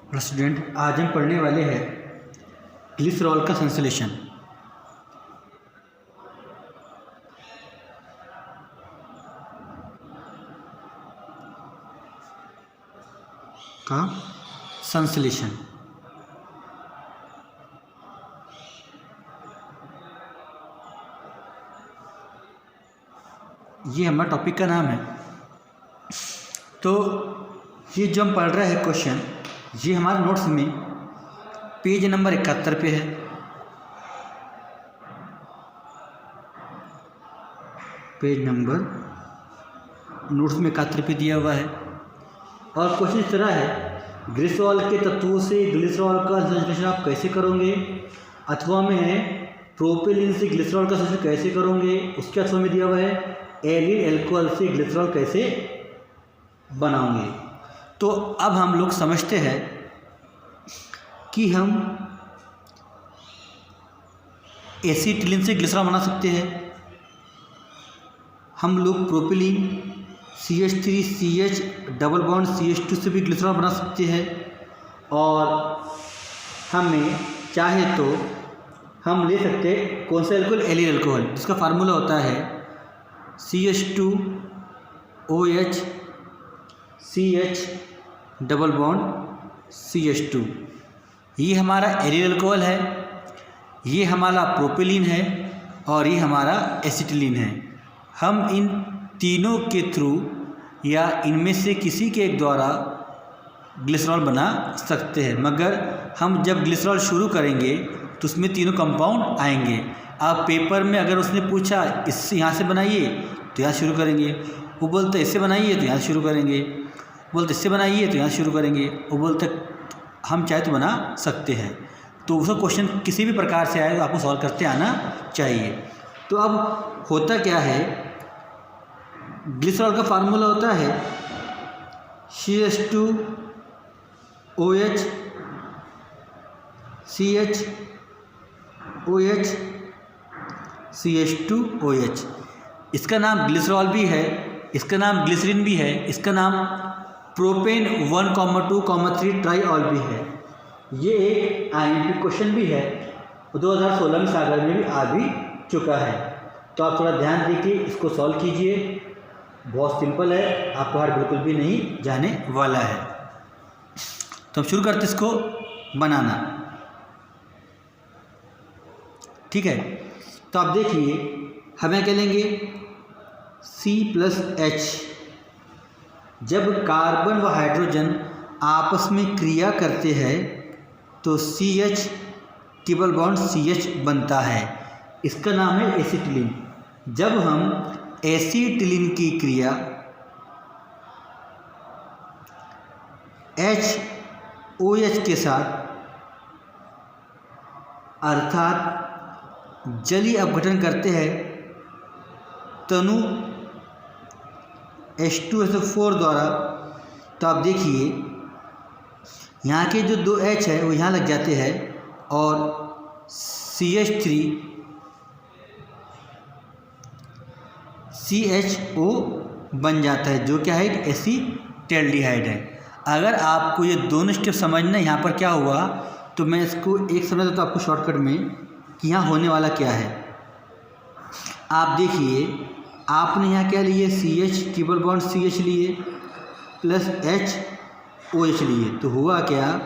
Student, आज हम पढ़ने वाले हैं ग्लिसरॉल का संश्लेषण। ये हमारा टॉपिक का नाम है। तो ये जो हम पढ़ रहे हैं क्वेश्चन, ये हमारे नोट्स में पेज नंबर 71 पे है। पेज नंबर नोट्स में 71 पे दिया हुआ है और क्वेश्चन इस तरह है, ग्लिसरॉल के तत्वों से ग्लिसरॉल का संश्लेषण आप कैसे करोगे, अथवा में प्रोपेलिन से ग्लिसरॉल का संश्लेषण कैसे करोगे, उसके अथवा में दिया हुआ है एलिल एल्कोहल से ग्लिसरॉल कैसे बनाओगे। तो अब हम लोग समझते हैं कि हम एसीटिलीन से ग्लिसरॉल बना सकते हैं। हम लोग propylene CH3CH double bond CH2 से भी ग्लिसरॉल बना सकते हैं। और हमें चाहे तो हम ले सकते हैं कौन सा एल्कोहल, एलिल एल्कोहल, जिसका फार्मूला होता है CH2OH CH double bond CH2। ये हमारा एलिल एल्कोहल है, ये हमारा प्रोपेलिन है और ये हमारा एसिटिलीन है। हम इन तीनों के थ्रू या इनमें से किसी के एक द्वारा ग्लिसरॉल बना सकते हैं, मगर हम जब ग्लिसरॉल शुरू करेंगे तो उसमें तीनों कंपाउंड आएंगे। आप पेपर में अगर उसने पूछा इससे यहाँ से बनाइए तो यहाँ शुरू करेंगे, वो बोलते इससे बनाइए तो यहाँ शुरू करेंगे, बोलते इससे बनाइए तो यहाँ शुरू करेंगे, वो बोलते हम चाहे तो बना सकते हैं। तो उसका क्वेश्चन किसी भी प्रकार से आए तो आपको सॉल्व करते आना चाहिए। तो अब होता क्या है, ग्लिसरॉल का फार्मूला होता है CH2OH CH CH2OH। इसका नाम ग्लिसरॉल भी है, इसका नाम ग्लिसरीन भी है, इसका नाम प्रोपेन 1,2,3 ट्राईऑल भी है। ये एक IMP क्वेश्चन भी है, 2016 में सागर में भी आ भी चुका है। तो आप थोड़ा ध्यान देके इसको सॉल्व कीजिए, बहुत सिंपल है, आपको हार्ड बिल्कुल भी नहीं जाने वाला है। तो हम शुरू करते इसको बनाना, ठीक है। तो आप देखिए, हमें क्या लेंगे C+H। जब कार्बन व हाइड्रोजन आपस में क्रिया करते हैं तो CH ट्रिपल बॉन्ड CH बनता है, इसका नाम है एसिटिलीन। जब हम एसिटिलीन की क्रिया HOH के साथ अर्थात जलीय अपघटन करते हैं तनु H2SO4 द्वारा, तो आप देखिए यहाँ के जो दो H है वो यहाँ लग जाते हैं और CH3CHO बन जाता है, जो क्या है, एक एसीटैल्डिहाइड है। अगर आपको ये दोनों स्टेप समझना यहाँ पर क्या हुआ, तो मैं इसको एक समझ देता हूँ आपको शॉर्टकट में कि यहाँ होने वाला क्या है। आप देखिए, आपने यहाँ क्या लिए, CH ट्रिपल बॉन्ड CH लिए प्लस HOH लिए, तो हुआ क्या,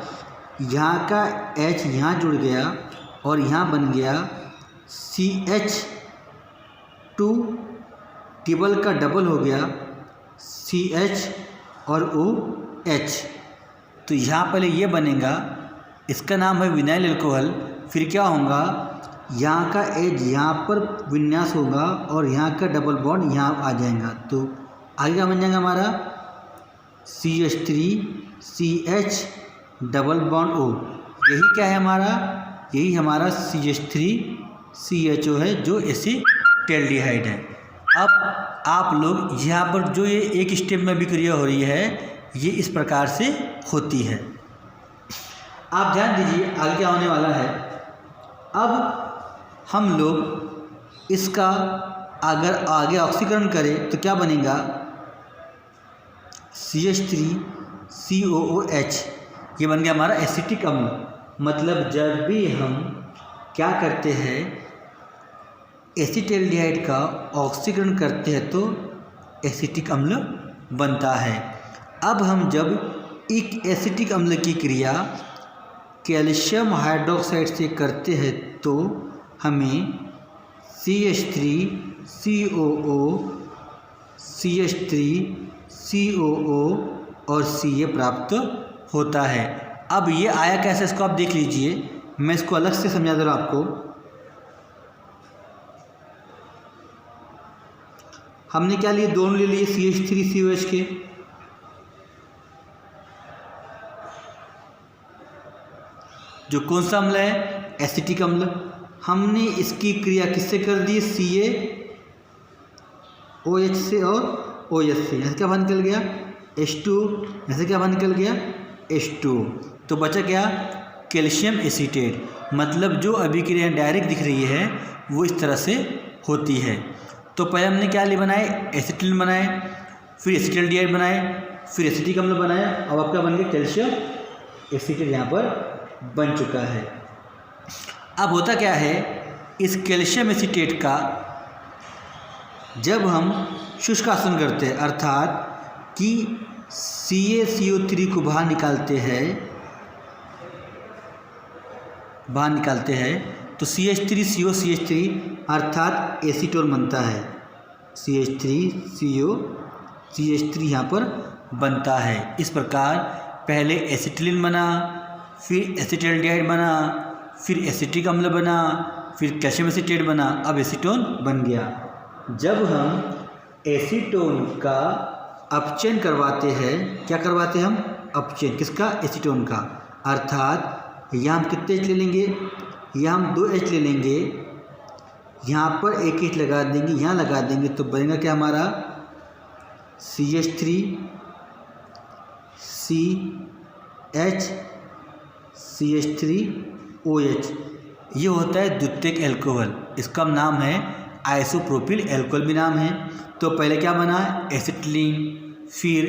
यहाँ का H यहाँ जुड़ गया और यहाँ बन गया CH2 ट्रिपल का डबल हो गया CH और OH। तो यहाँ पहले ये बनेगा, इसका नाम है विनाइल अल्कोहल। फिर क्या होगा, यहाँ का H यहाँ पर विन्यास होगा और यहाँ का डबल बॉन्ड यहाँ आ जाएगा। तो आगे क्या बन जाएगा हमारा CH3CH डबल बॉन्ड O। यही क्या है हमारा, यही हमारा CH3CHO है, जो एसीटैल्डिहाइड है। अब आप लोग यहाँ पर जो ये एक स्टेप में भी क्रिया हो रही है, ये इस प्रकार से होती है। आप ध्यान दीजिए आगे क्या होने वाला है। अब हम लोग इसका अगर आगे ऑक्सीकरण करें तो क्या बनेगा, CH3COOH। ये बन गया हमारा एसिटिक अम्ल। मतलब जब भी हम क्या करते हैं, एसिटाल्डिहाइड का ऑक्सीकरण करते हैं तो एसिटिक अम्ल बनता है। अब हम जब एक एसिटिक अम्ल की क्रिया कैल्शियम हाइड्रोक्साइड से करते हैं तो हमें CH3COO, CH3COO और Ca प्राप्त होता है। अब ये आया कैसे, इसको आप देख लीजिए, मैं इसको अलग से समझा दे रहा हूँ आपको। हमने क्या लिए, दोनों ले लिए CH3COH के, जो कौन सा अम्ल है, एसिटिक अम्ल। हमने इसकी क्रिया किससे कर दी, CaOH से और OH से। ऐसे क्या बाहर निकल गया, H2, ऐसे क्या बाहर निकल गया, H2। तो बचा क्या, कैल्शियम एसीटेट। मतलब जो अभिक्रिया डायरेक्ट दिख रही है वो इस तरह से होती है। तो पहले हमने क्या ले बनाए, एसिटिलीन बनाए, फिर एसिटाल्डिहाइड बनाए, फिर एसिटिक अम्ल बनाया। अब आपका बन गया कैल्शियम एसीटेट, यहाँ पर बन चुका है। अब होता क्या है, इस कैल्शियम एसीटेट का जब हम शुष्कासन करते हैं, अर्थात कि CaCO3 को बाहर निकालते हैं तो CH3CO CH3 अर्थात एसीटोन बनता है। CH3CO CH3 यहाँ पर बनता है। इस प्रकार पहले एसिटिलीन बना, फिर एसिटाल्डिहाइड बना, फिर एसिटिक अम्ल बना, फिर कैल्शियम एसीटेट बना, अब एसीटोन बन गया। जब हम एसीटोन का अपचयन करवाते हैं, क्या करवाते हैं हम, अपचयन किसका, एसीटोन का। अर्थात यहाँ हम कितने H ले लेंगे, यहाँ हम 2 H ले लेंगे, यहाँ पर एक H लगा देंगे, यहाँ लगा देंगे, तो बनेगा क्या हमारा CH3CH3OH। ये होता है द्वितीयक एल्कोहल, इसका नाम है आइसोप्रोपिल एल्कोहल भी नाम है। तो पहले क्या बना, एसिटिलीन, फिर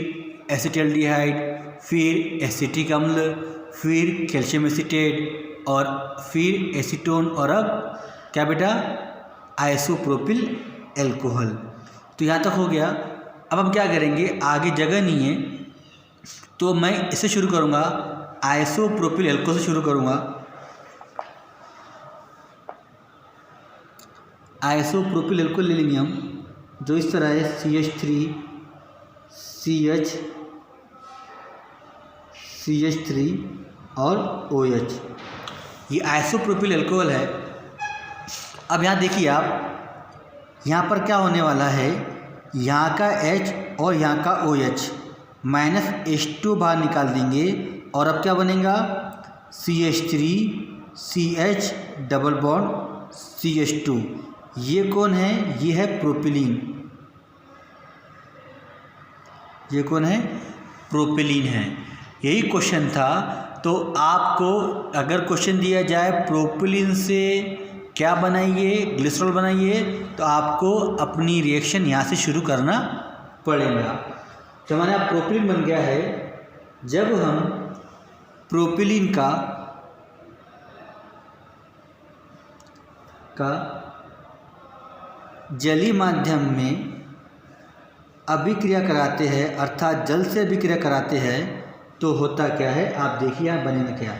एसिटाल्डिहाइड, फिर एसिटिक अम्ल, फिर कैल्शियम एसीटेट और फिर एसीटोन, और अब क्या बेटा, आइसोप्रोपिल एल्कोहल। तो यहाँ तक हो गया। अब हम क्या करेंगे, आगे जगह नहीं है तो मैं इससे शुरू करूँगा, आइसोप्रोपिल एल्कोहल से शुरू करूँगा। आइसोप्रोपिल एल्कोहल ले लेंगे हम, जो इस तरह है CH3 और OH। ये आइसोप्रोपिल एल्कोहल है। अब यहाँ देखिए आप, यहाँ पर क्या होने वाला है, यहाँ का H और यहाँ का OH माइनस H2 बाहर निकाल देंगे और अब क्या बनेगा, CH3CH डबल बॉन्ड CH2। ये कौन है, ये है प्रोपिलीन। ये कौन है, प्रोपिलीन है। यही क्वेश्चन था। तो आपको अगर क्वेश्चन दिया जाए प्रोपिलीन से क्या बनाइए, ग्लिसरॉल बनाइए, तो आपको अपनी रिएक्शन यहाँ से शुरू करना पड़ेगा। तो हमारे यहाँ प्रोपिलीन बन गया है। जब हम प्रोपिलीन का जलीय माध्यम में अभिक्रिया कराते हैं, अर्थात जल से अभिक्रिया कराते हैं, तो होता क्या है, आप देखिए यहाँ बनेगा क्या।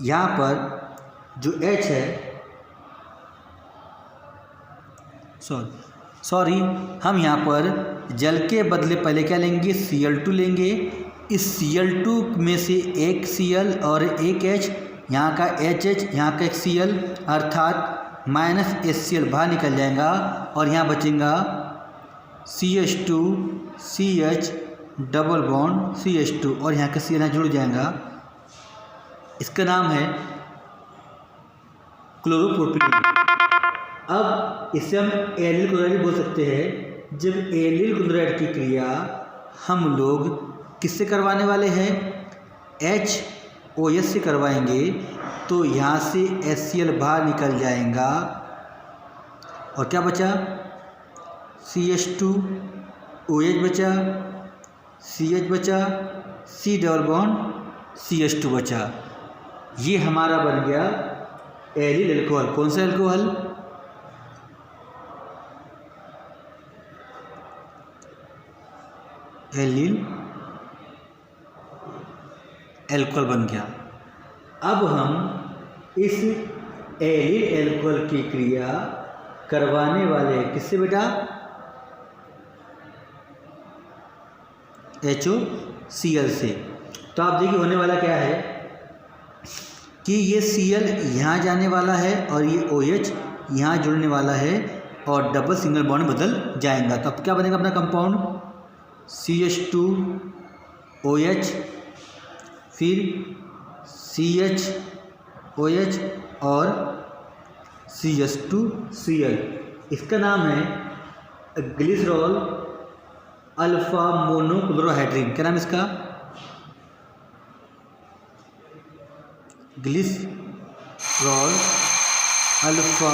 यहाँ पर जो H है, सॉरी हम यहाँ पर जल के बदले पहले क्या लेंगे, Cl2 लेंगे। इस Cl2 में से एक Cl और एक H, यहाँ का HH, यहाँ का एक Cl, अर्थात माइनस HCl बाहर निकल जाएगा और यहाँ बचेगा CH2CH डबल बॉन्ड CH2 और यहाँ का Cl यहाँ जुड़ जाएगा। इसका नाम है क्लोरोप्रोपिलीन। अब इसे हम एल्डिल क्लोराइड बोल सकते हैं। जब एल्डिल क्लोराइड की क्रिया हम लोग किससे करवाने वाले हैं, HOS से करवाएंगे, तो यहाँ से HCl बाहर निकल जाएगा और क्या बचा, CH2, OH बचा, CH बचा, C डबल बॉन्ड CH2 बचा। ये हमारा बन गया एलिल अल्कोहल। कौन सा अल्कोहल? एलिल अल्कोहल बन गया। अब हम इस एलिल अल्कोहल की क्रिया करवाने वाले किससे बेटा? HOCl से। तो आप देखिए होने वाला क्या है कि ये Cl यहाँ जाने वाला है और ये OH यहाँ जुड़ने वाला है और डबल सिंगल बॉन्ड बदल जाएगा। तो अब क्या बनेगा अपना कंपाउंड? CH2OH, फिर CHOH और CH2Cl। इसका नाम है ग्लिसरॉल अल्फा मोनोक्लोरोहाइड्रिन। क्या नाम इसका? ग्लिसरॉल अल्फा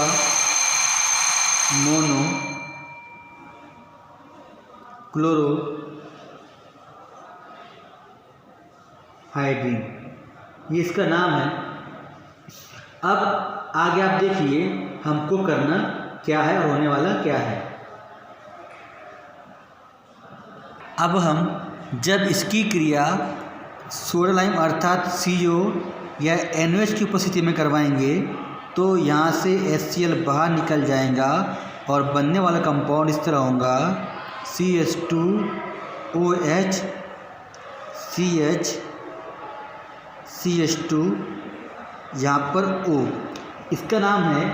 मोनोक्लोरोहाइड्रिन, ये इसका नाम है। अब आगे आप देखिए हमको करना क्या है और होने वाला क्या है। अब हम जब इसकी क्रिया सोडियम लाइम अर्थात CO या NOH की उपस्थिति में करवाएंगे तो यहाँ से HCl बाहर निकल जाएगा और बनने वाला कंपाउंड इस तरह होगा CH2OH CH2 यहाँ पर O। इसका नाम है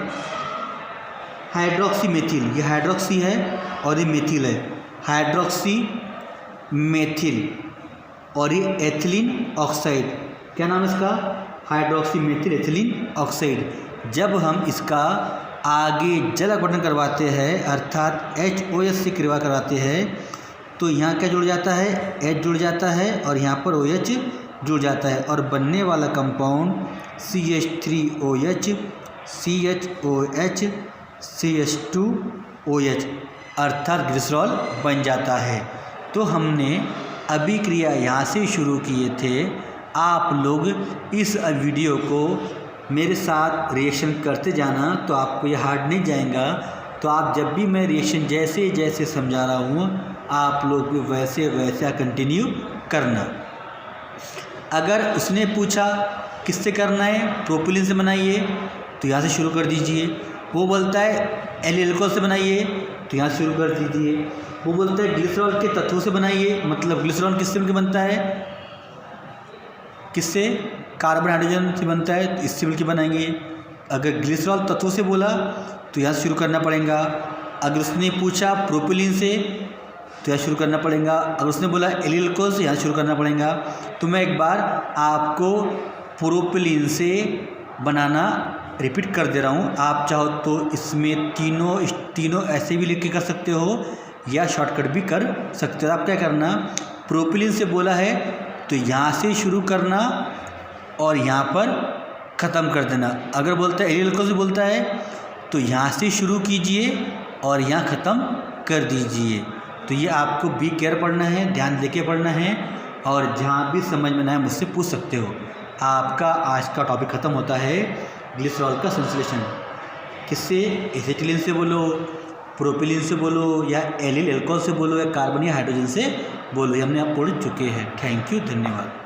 हाइड्रोक्सी मेथिल। ये हाइड्रोक्सी है और ये मेथिल है, हाइड्रोक्सी मेथिल। और ये एथिलीन ऑक्साइड। क्या नाम है इसका? Hydroxy methyl ethylene oxide. जब हम इसका आगे जल अपघटन करवाते हैं अर्थात HOS से क्रिया करवाते हैं तो यहाँ क्या जुड़ जाता है? H जुड़ जाता है और यहाँ पर OH जुड़ जाता है और बनने वाला कंपाउंड CH3OH CHOH CH2OH अर्थात ग्लिसरॉल बन जाता है। तो हमने अभी क्रिया यहाँ से शुरू किए थे। आप लोग इस वीडियो को मेरे साथ रिएक्शन करते जाना तो आपको ये हार्ड नहीं जाएगा। तो आप जब भी मैं रिएक्शन जैसे जैसे समझा रहा हूँ आप लोग भी वैसे वैसा कंटिन्यू करना। अगर उसने पूछा किससे करना है, प्रोपिलीन से बनाइए तो यहाँ से शुरू कर दीजिए। वो बोलता है एलिल अल्कोहल से बनाइए तो यहाँ से शुरू कर दीजिए। वो बोलता है ग्लिसरॉल के तत्वों से बनाइए, मतलब ग्लिसरॉल किससे मिलकर बनता है? किससे? कार्बन हाइड्रोजन से बनता है तो इससे मिलकर बनाएंगे। अगर ग्लिसरॉल तत्वों से बोला तो यहाँ से शुरू करना पड़ेगा। अगर उसने पूछा प्रोपिलीन से तो यहाँ शुरू करना पड़ेगा। अगर उसने बोला एलिल अल्कोहल से यहाँ शुरू करना पड़ेगा। तो मैं एक बार आपको प्रोपिलीन से बनाना रिपीट कर दे रहा हूँ। आप चाहो तो इसमें तीनों ऐसे भी लिख के कर सकते हो या शॉर्टकट भी कर सकते हो। आप क्या करना, प्रोपिलीन से बोला है तो यहाँ से शुरू करना और यहाँ पर ख़त्म कर देना। अगर बोलता है एलिल अल्कोहल से बोलता है तो यहाँ से शुरू कीजिए और यहाँ ख़त्म कर दीजिए। तो ये आपको बी केयर पढ़ना है, ध्यान देके पढ़ना है और जहाँ भी समझ में ना आए मुझसे पूछ सकते हो। आपका आज का टॉपिक ख़त्म होता है ग्लिसरॉल का संश्लेषण। किससे? एसिटिलीन से बोलो, प्रोपिलीन से बोलो या एलिल अल्कोहल से बोलो या कार्बन या हाइड्रोजन से बोलो। ये हमने आप पढ़ चुके हैं। थैंक यू, धन्यवाद।